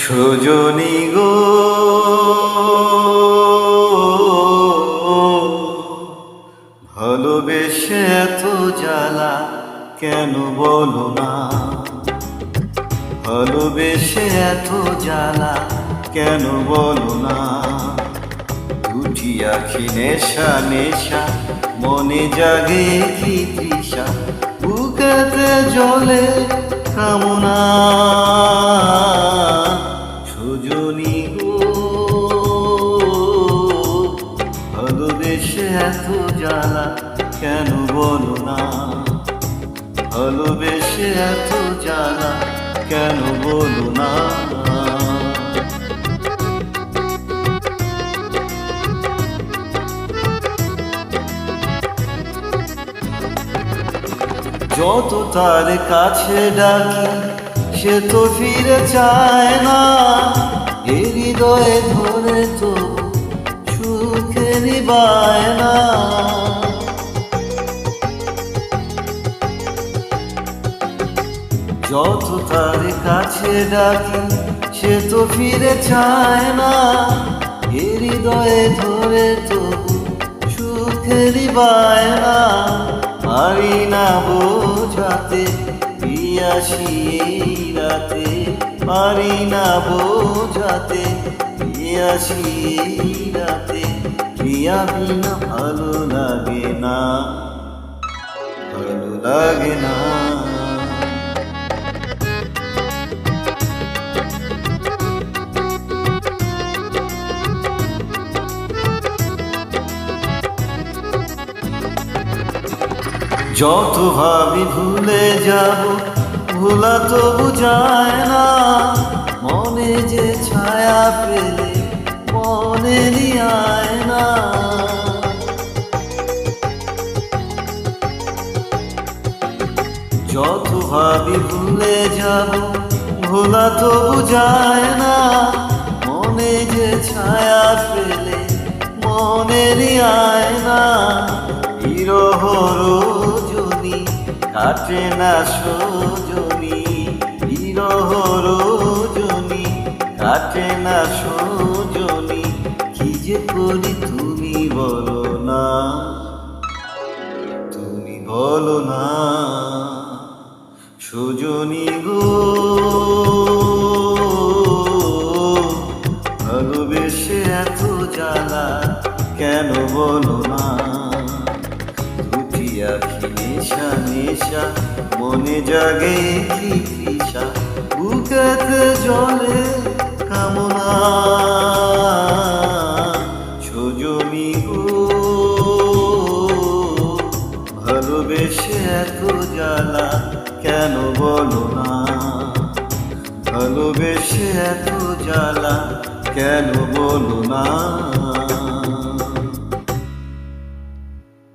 সজনী গো, ভালোবেসে এত জ্বালা কেন বলো না? ভালোবেসে এত জ্বালা কেন বলো না? দুটি আখি নেশা নেশা, মনে জাগে কি তৃষা, বুকেতে জলে কামনা। সজনী গো, ভালোবেসে এত জ্বালা কেন বলো না? ভালোবেসে এত জ্বালা কেন বলো না? যত তার কাছে ডাকি সে তো ফিরে চায় না, এ হৃদয়ে ধরে তো সুখের বায়না। যত তার কাছে ডাকি সে তো ফিরে চায় না, এ হৃদয়ে ধরে তো সুখের বায়না। পারি না বোঝাতে পিয়াসি এই রাতে, পারি না বোঝাতে পিয়াসি এই রাতে, প্রিয়া বিনা ভালো লাগে না, ভালো লাগে না। যত ভাবি ভুলে যাব, ভোলা তবু যায় না, মনে যে ছায়া পেলে মনেরই আয়না। যত ভাবি ভুলে যাব, ভোলা তবু যায় না, মনে যে ছায়া পেলে মনেরই আয়না। বিরহ রজনী কাটে না সজনী, বিরহ রজনী কাটে না সজনী, কি যে করি তুমি বলো না, তুমি বলো না। সজনী গো, ভালোবেসে এত জ্বালা কেন বলো না? দুটি আখি নেশা নেশা, মনে জাগে কি তৃষা, বুকেতে জলে কামনা। সজনী গো, ভালোবেসে এত জ্বালা কেন বলো না? ভালোবেসে এত জ্বালা কেন বলো না?